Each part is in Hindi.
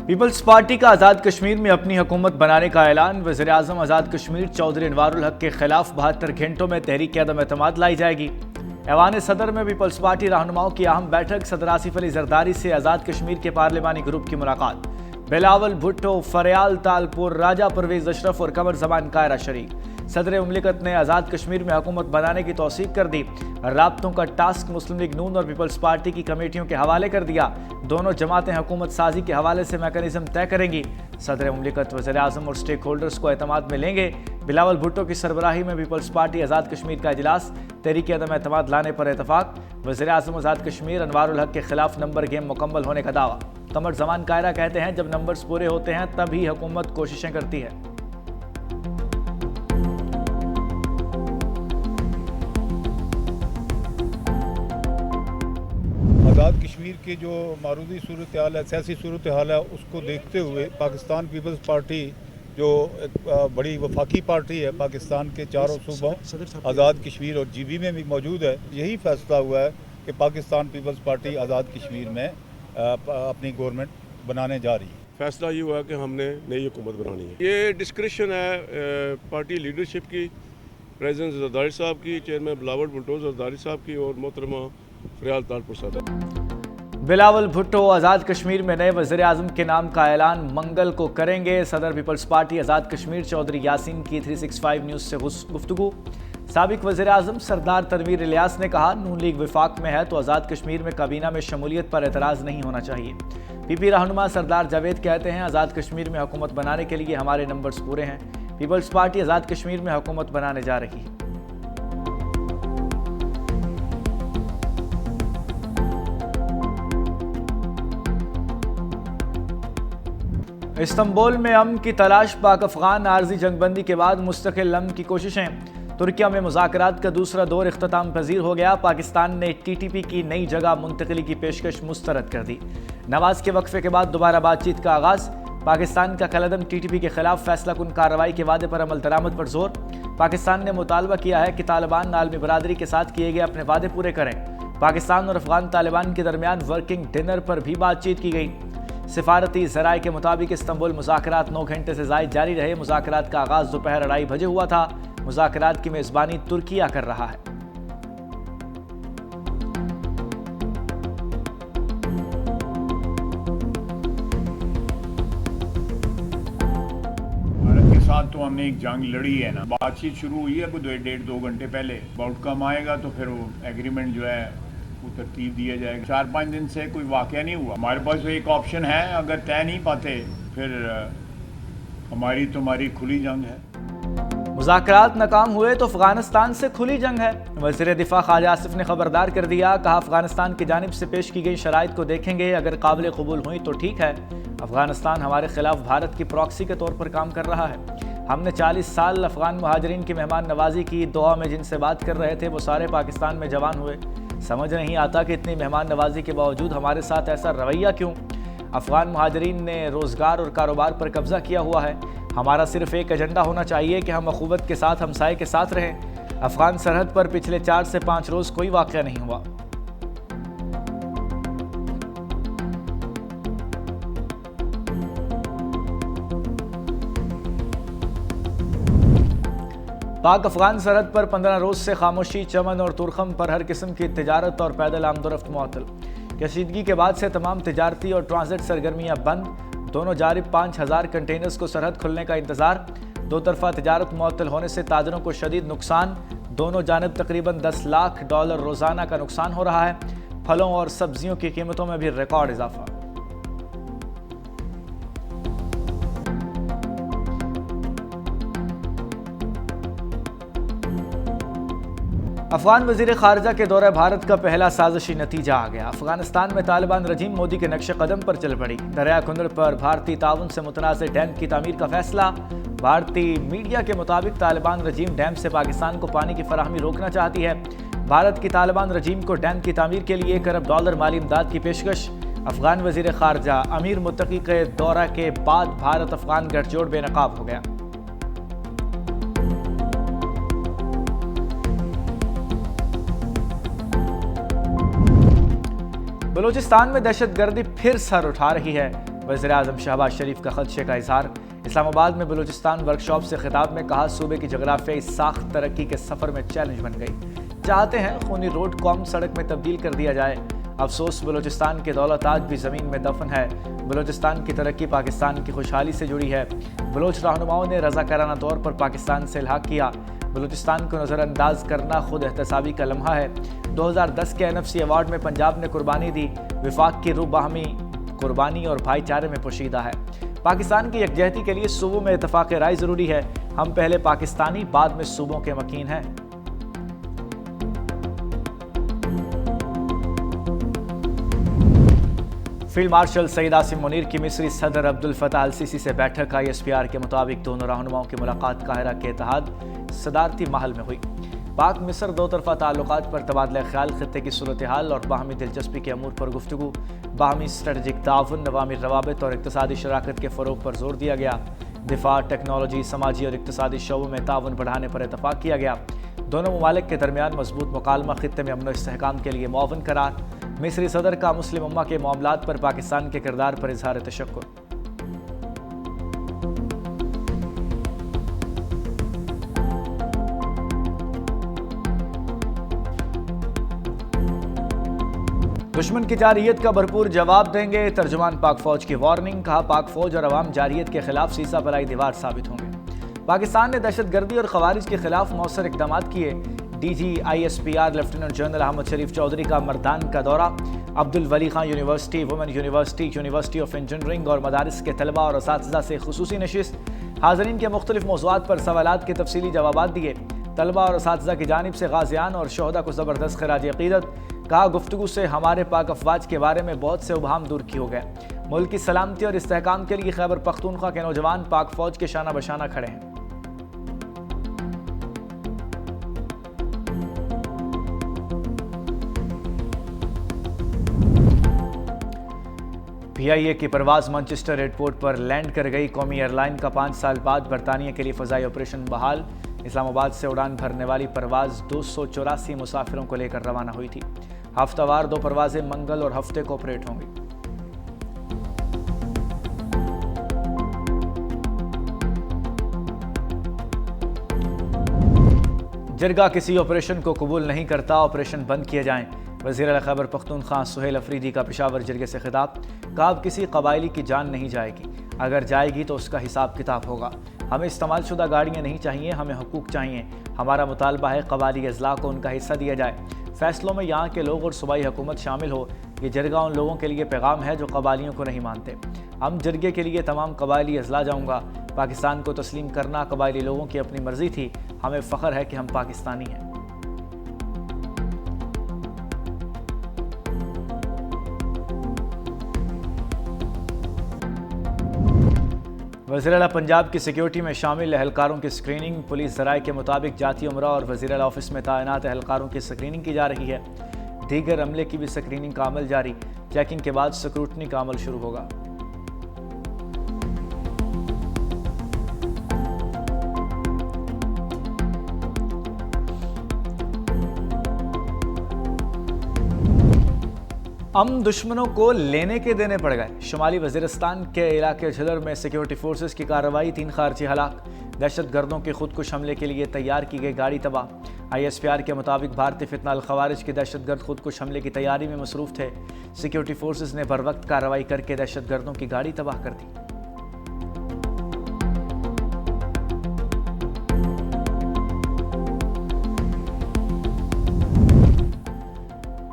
पीपल्स पार्टी का आज़ाद कश्मीर में अपनी हुकूमत बनाने का ऐलान। वज़ीर आज़म आज़ाद कश्मीर चौधरी अनवारुल हक के खिलाफ 72 घंटों में तहरीक अदम एतमाद लाई जाएगी। ऐवान सदर में पीपल्स पार्टी रहनुमाओं की अहम बैठक। सदर आसिफ अली जरदारी से आज़ाद कश्मीर के पार्लिमानी ग्रुप की मुलाकात। बिलावल भुट्टो, फरयाल तालपुर, राजा परवेज अशरफ और कमर जमान कायरा शरीक। सदर मुमलिकत ने आज़ाद कश्मीर में हुकूमत बनाने की तौसीक कर दी। राब्तों का टास्क मुस्लिम लीग नून और पीपल्स पार्टी की कमेटियों के हवाले कर दिया। दोनों जमातें हुकूमत साजी के हवाले से मैकेनिज्म तय करेंगी। सदर मुमलिकत वज़ीर आज़म और स्टेक होल्डर्स को एतमाद में लेंगे। बिलावल भुट्टो की सरबराही में पीपल्स पार्टी आज़ाद कश्मीर का इजलास। तहरीक अदम एतमाद लाने पर इतफाक। वज़ीर आज़म आज़ाद कश्मीर अनवारुल हक के खिलाफ नंबर गेम मुकम्मल होने का दावा। कमर जमान कायरा कहते हैं जब नंबर्स पूरे होते हैं तभी हुकूमत कोशिशें करती है। आज़ाद कश्मीर की जो मारूदी सूरत हाल है, सियासी सूरत हाल है, उसको देखते हुए पाकिस्तान पीपल्स पार्टी जो एक बड़ी वफाकी पार्टी है, पाकिस्तान के चारों सूबों आज़ाद कश्मीर और जीबी में भी मौजूद है, यही फैसला हुआ है कि पाकिस्तान पीपल्स पार्टी आज़ाद कश्मीर में अपनी गवर्नमेंट बनाने जा रही है। फैसला ये हुआ कि हमने नई हुकूमत बनानी है। ये डिस्क्रिप्शन है पार्टी लीडरशिप की, प्रेसिडेंट जरदारी साहब की, चेयरमैन बिलावल भुट्टो जरदारी साहब की और मोहतरमा फरयाल तालपुर साहब। बिलावल भुट्टो आज़ाद कश्मीर में नए वज़ीर आज़म के नाम का ऐलान मंगल को करेंगे। सदर पीपल्स पार्टी आज़ाद कश्मीर चौधरी यासीन की 365 न्यूज़ से गुफ्तगू। साबिक वज़ीर आज़म सरदार तनवीर इलियास ने कहा नून लीग विफाक में है तो आज़ाद कश्मीर में काबीना में शमूलियत पर एतराज़ नहीं होना चाहिए। पीपी रहनुमा सरदार जावेद कहते हैं आज़ाद कश्मीर में हुकूमत बनाने के लिए हमारे नंबर्स पूरे हैं। पीपल्स पार्टी आज़ाद कश्मीर में हुकूमत बनाने जा रही है। इस्तांबुल में अमन की तलाश, पाक अफगान आर्जी जंगबंदी के बाद मुस्तकिल अमन की कोशिशें। तुर्किया में मुज़ाकरात का दूसरा दौर इख्तिताम पजीर हो गया। पाकिस्तान ने TTP की नई जगह मुंतकिली की पेशकश मुस्तरद कर दी। नवाज के वक्फे के बाद दोबारा बातचीत का आगाज़। पाकिस्तान का कलदम TTP के खिलाफ फैसला कुन कार्रवाई के वादे पर अमल दरामद पर जोर। पाकिस्तान ने मुतालबा किया है कि तालिबान आलमी बरादरी के साथ किए गए अपने वादे पूरे करें। पाकिस्तान और अफगान तालिबान के दरमियान वर्किंग डिनर पर भी बातचीत की गई। सिफारती ज़राए के मुताबिक इस्तांबुल मुज़ाकरात 9 घंटे से ज़ायद जारी रहे। मुज़ाकरात का आगाज़ दोपहर 2:30 बजे हुआ था। मुज़ाकरात की मेज़बानी तुर्किया कर रहा है। भारत के साथ तो हमने एक जंग लड़ी है ना, बातचीत शुरू हुई है कोई 1.5-2 घंटे पहले। आउटकम आएगा तो फिर वो एग्रीमेंट जो है वो तरतीब दिया जाएगा। 4-5 दिन से कोई वाक़या नहीं हुआ। हमारे पास तो एक ऑप्शन है, अगर तय नहीं पाते फिर हमारी तुम्हारी खुली जंग है। मुज़ाकरात नाकाम हुए तो अफगानिस्तान से खुली जंग है। वज़ीर दिफा ख्वाजा आसिफ ने खबरदार कर दिया। कहा अफगानिस्तान की जानिब से पेश की गई शराइत को देखेंगे, अगर काबिल कबूल हुई तो ठीक है। अफगानिस्तान हमारे खिलाफ भारत की प्रॉक्सी के तौर पर काम कर रहा है। हमने 40 साल अफगान महाजरीन की मेहमान नवाजी की। दोहा में जिनसे बात कर रहे थे वो सारे पाकिस्तान में जवान हुए। समझ नहीं आता कि इतनी मेहमान नवाजी के बावजूद हमारे साथ ऐसा रवैया क्यों। अफगान महाजरीन ने रोज़गार और कारोबार पर कब्जा किया हुआ है। हमारा सिर्फ एक एजेंडा होना चाहिए कि हम अखुवत के साथ हमसाये के साथ रहें। अफगान सरहद पर पिछले 4 से 5 रोज़ कोई वाक़या नहीं हुआ। पाक अफगान सरहद पर 15 रोज़ से खामोशी। चमन और तुरखम पर हर किस्म की तिजारत और पैदल आमदोरफ्त मुअत्तल। कशीदगी के बाद से तमाम तिजारती और ट्रांजिट सरगर्मियाँ बंद। दोनों जानिब 5000 कंटेनर्स को सरहद खुलने का इंतज़ार। दो तरफा तिजारत मुअत्तल होने से ताजरों को शदीद नुकसान। दोनों जानिब तकरीबन $10 लाख रोज़ाना का नुकसान हो रहा है। फलों और सब्जियों की कीमतों में भी रिकॉर्ड इजाफा। अफगान वज़ीर ख़ारिजा के दौरे भारत का पहला साजिशी नतीजा आ गया। अफगानिस्तान में तालिबान रजीम मोदी के नक्श कदम पर चल पड़ी। दरिया कुंदड़ पर भारतीय ताउन से मुतनाज़ डैम की तामीर का फैसला। भारतीय मीडिया के मुताबिक तालिबान रजीम डैम से पाकिस्तान को पानी की फराहमी रोकना चाहती है। भारत की तालिबान रजीम को डैम की तामीर के लिए $1 अरब माली इमदाद की पेशकश। अफगान वज़ीर ख़ारिजा अमीर मुत्तकी के दौरा के बाद भारत अफगान गठजोड़ बेनकाब हो गया। बलूचिस्तान में दहशतगर्दी फिर सर उठा रही है। वज़ीर आज़म शहबाज शरीफ का खदशे का इजहार। इस्लामाबाद में बलूचिस्तान वर्कशॉप से खिताब में कहा, सूबे की जगराफियाई साख्त तरक्की के सफ़र में चैलेंज बन गई। चाहते हैं खूनी रोड कॉम सड़क में तब्दील कर दिया जाए। अफसोस बलूचिस्तान की दौलत आज भी ज़मीन में दफन है। बलूचिस्तान की तरक्की पाकिस्तान की खुशहाली से जुड़ी है। बलोच रहनुमाओं ने रज़ाकाराना तौर पर पाकिस्तान से इल्हाक किया। बलूचिस्तान को नज़रअंदाज करना खुद एहतसाबी का लम्हा है। 2010 के NFC अवार्ड में पंजाब ने कुर्बानी दी। विफाक की रूह बाहमी कुर्बानी और भाईचारे में पोशीदा है। पाकिस्तान की यकजहती के लिए सूबों में इत्तेफाक राय ज़रूरी है। हम पहले पाकिस्तानी, बाद में सूबों के मकीन हैं। फील्ड मार्शल सईद आसिम मुनीर की मिस्री सदर अब्दुल फताह अल सीसी से बैठक। ISPR के मुताबिक दोनों रहनुमाओं की मुलाकात काहिरा के इत्तेहाद सदारती महल में हुई। पाक मिस्र दो तरफा ताल्लुकात पर तबादला ख्याल, खत्ते की सूरत हाल और बाहमी दिलचस्पी के अमूर पर गुफ्तगू। बाहमी स्ट्रेटजिक ताउन, अवामी रवाबित और इक़्तिसादी शराकत के फ़रोग़ पर जोर दिया गया। दिफा, टेक्नोलॉजी, समाजी और इक़्तिसादी शोबों में ताउन बढ़ाने पर इत्तफ़ाक़ किया गया। दोनों ममालिक के दरमियान मजबूत मुकालमा, खित्ते में अमन व इस्तेहकाम के लिए मुआवन करार। मिस्री सदर का मुस्लिम उम्मा के मामलात पर पाकिस्तान के किरदार पर इजहार तशक्कुर। दुश्मन की जारहियत का भरपूर जवाब देंगे, तर्जुमान पाक फौज की वार्निंग। कहा, पाक फौज और अवाम जारहियत के खिलाफ सीसा पलाई दीवार साबित होंगे। पाकिस्तान ने दहशतगर्दी और खवारिज के खिलाफ मौसर इकदाम किए। DG ISPR lieutenant general Ahmad Sharif Chaudhry का मर्दान का दौरा। Abdul Wali Khan university, women university, university of engineering और मदारिस के तलबा और असातिज़ा से खुसूसी नशिस्त। हाज़रीन के मुख्तलिफ मौज़ूआत पर सवालात के तफसीली जवाबात दिए। तलबा और असातिज़ा की जानिब से गाज़ियान और शोहदा को ज़बरदस्त खिराज अक़ीदत। कहा, गुफ्तगू से हमारे पाक अफवाज के बारे में बहुत से उबहाम दूर की हो गए। मुल्क की सलामती और इस्तेहकाम के लिए खैबर पख्तूनख्वा के नौजवान पाक फौज के शाना बशाना खड़े हैं। PIA की परवाज़ मैनचेस्टर एयरपोर्ट पर लैंड कर गई। कौमी एयरलाइन का 5 साल बाद बरतानिया के लिए फ़ज़ाई ऑपरेशन बहाल। इस्लामाबाद से उड़ान भरने वाली परवाज़ 284 मुसाफिरों को लेकर रवाना हुई थी। हफ्तावार 2 परवाज़ें मंगल और हफ्ते को ऑपरेट होंगी। जिरगा किसी ऑपरेशन को कबूल नहीं करता, ऑपरेशन बंद किए जाएं। वज़ीर आला खैबर पख्तूनख्वा सुहेल अफरीदी का पेशावर जिरगे से खिताब। कहा, अब किसी कबायली की जान नहीं जाएगी, अगर जाएगी तो उसका हिसाब किताब होगा। हमें इस्तेमाल शुदा गाड़ियाँ नहीं चाहिए, हमें हुकूक चाहिए। हमारा मुतालबा है कबायली अजला को उनका हिस्सा दिया जाए। फैसलों में यहाँ के लोग और सूबाई हुकूमत शामिल हो। ये जिरगा उन लोगों के लिए पैगाम है जो कबायलियों को नहीं मानते। हम जिरगे के लिए तमाम कबायली अजला जाऊँगा। पाकिस्तान को तस्लीम करना कबायली लोगों की अपनी मर्जी थी। हमें फ़ख्र है कि हम पाकिस्तानी हैं। वज़ीर आला पंजाब की सिक्योरिटी में शामिल एहलकारों की स्क्रीनिंग। पुलिस ज़राए के मुताबिक जाती उमरा और वज़ीर आला ऑफिस में तैनात एहलकारों की स्क्रीनिंग की जा रही है। दीगर अमले की भी स्क्रीनिंग का अमल जारी। चेकिंग के बाद स्क्रूटनी का अमल शुरू होगा। दुश्मनों को लेने के देने पड़ गए। शुमाली वज़ीरिस्तान के इलाके झलर में सिक्योरिटी फोर्सेस की कार्रवाई, 3 खारजी हलाक। दहशतगर्दों के खुदकुश हमले के लिए तैयार की गई गाड़ी तबाह। ISPR के मुताबिक भारतीय फितना अल खवारिज के दहशतगर्द खुदकुश हमले की तैयारी में मसरूफ़ थे। सिक्योरिटी फोर्सेस ने बर वक्त कार्रवाई करके दहशतगर्दों की गाड़ी तबाह कर दी।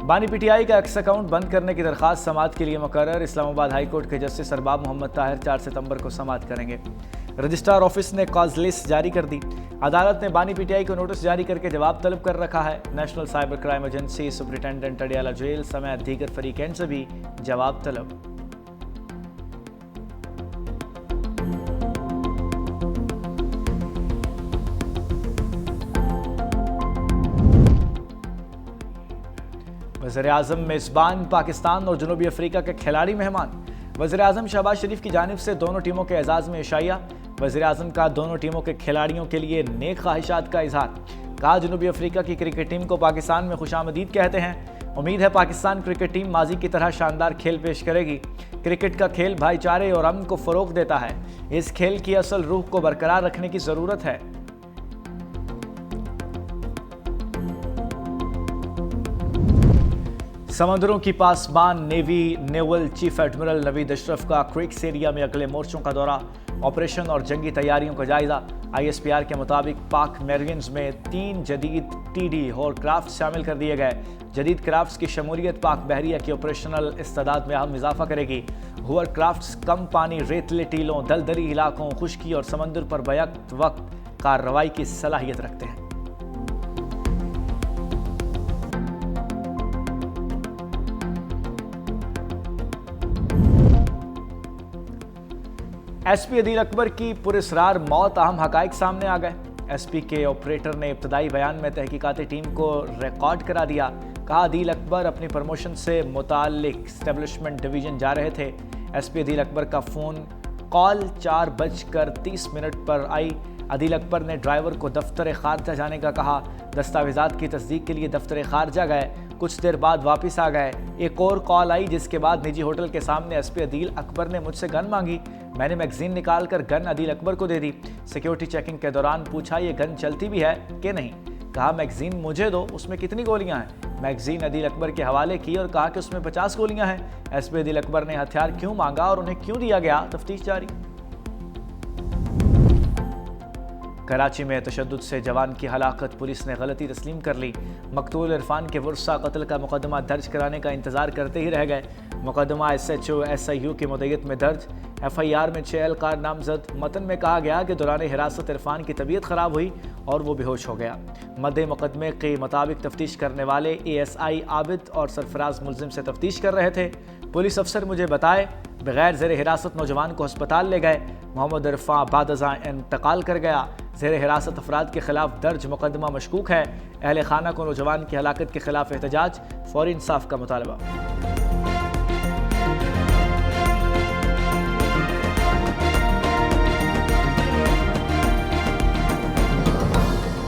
बानी PTI का एक्स अकाउंट बंद करने की दरख्वास्त समाअत के लिए मुकर्रर। इस्लामाबाद हाई कोर्ट के जस्टिस अरबाब मोहम्मद ताहिर 4 सितंबर को समाअत करेंगे। रजिस्ट्रार ऑफिस ने कॉज लिस्ट जारी कर दी। अदालत ने बानी PTI को नोटिस जारी करके जवाब तलब कर रखा है। National cyber crime agency, superintendent Adiala jail समेत दीगर फरीकैन से भी जवाब तलब। वज़ीर आज़म मेज़बान, पाकिस्तान और जनूबी अफ्रीका के खिलाड़ी मेहमान। वज़ीर आज़म शहबाज शरीफ की जानिब से दोनों टीमों के एजाज़ में इशाइया। वज़ीर आज़म का दोनों टीमों के खिलाड़ियों के लिए नेक ख्वाहिशात का इजहार। कहा, जनूबी अफ्रीका की क्रिकेट टीम को पाकिस्तान में खुशामदीद कहते हैं। उम्मीद है पाकिस्तान क्रिकेट टीम माजी की तरह शानदार खेल पेश करेगी। क्रिकेट का खेल भाईचारे और अमन को फरोग देता है। इस खेल की असल रूह को बरकरार रखने की जरूरत है। समंदरों की पासबान navy naval chief admiral Naveed Ashraf का क्रिक्स एरिया में अगले मोर्चों का दौरा, ऑपरेशन और जंगी तैयारियों का जायजा। ISPR के मुताबिक पाक मैरियंस में 3 जदीद TD और क्राफ्ट शामिल कर दिए गए। जदीद क्राफ्ट्स की शमूलियत पाक बहरिया की ऑपरेशनल इस्तादाद में अहम इजाफा करेगी। हुअर क्राफ्ट्स कम पानी, रेतले टीलों, दलदली इलाकों, खुश्की और समंदर पर बैक वक्त कार्रवाई की सलाहियत रखते हैं। SP अदील अकबर की पुरस्रार मौत, अहम हकाइक सामने आ गए। SP के ऑपरेटर ने इब्तदाई बयान में तहकीकाती टीम को रिकॉर्ड करा दिया। कहा अदील अकबर अपनी प्रमोशन से मुताल्लिक स्टैब्लिशमेंट डिवीजन जा रहे थे। SP अदील अकबर का फ़ोन कॉल 4:30 पर आई। अदील अकबर ने ड्राइवर को दफ्तर खारजा जाने का कहा। दस्तावेज़ात की तस्दीक के लिए दफ्तर खारजा गए। कुछ देर बाद वापस आ गए। एक और कॉल आई जिसके बाद निजी होटल के सामने SP अदील अकबर ने मुझसे गन मांगी। मैंने मैगजीन निकाल कर गन अदील अकबर को दे दी। सिक्योरिटी चेकिंग के दौरान पूछा ये गन चलती भी है कि नहीं। कहा मैगजीन मुझे दो, उसमें कितनी गोलियां हैं। मैगजीन अदील अकबर के हवाले की और कहा कि उसमें 50 गोलियां हैं। SP अदील अकबर ने हथियार क्यों मांगा और उन्हें क्यों दिया गया, तफ्तीश जारी। कराची में तशद्दुद से जवान की हलाकत, पुलिस ने गलती तस्लीम कर ली। मकतूल इरफान के वर्सा कत्ल का मुकदमा दर्ज कराने का इंतजार करते ही रह गए। मुकदमा SHO SIU की मुद्दत में दर्ज। FIR में 6 एहलकार नामजद। मतन में कहा गया कि दौरान हिरासत इरफान की तबीयत खराब हुई और वो बेहोश हो गया। मद्दे मुकदमे के मुताबिक तफ्तीश करने वाले ASI आबिद और सरफराज मुलजिम से तफ्तीश कर रहे थे। पुलिस अफसर मुझे बताए बगैर ज़ेर हिरासत नौजवान को अस्पताल ले गए। मोहम्मद इरफान बादज़ा इंतकाल कर गया। ज़ेर हिरासत अफराद के खिलाफ दर्ज मुकदमा मशकूक है। अहले खाना को नौजवान की हलाकत के खिलाफ एहतजाज, फौरी इंसाफ का मुतालबा।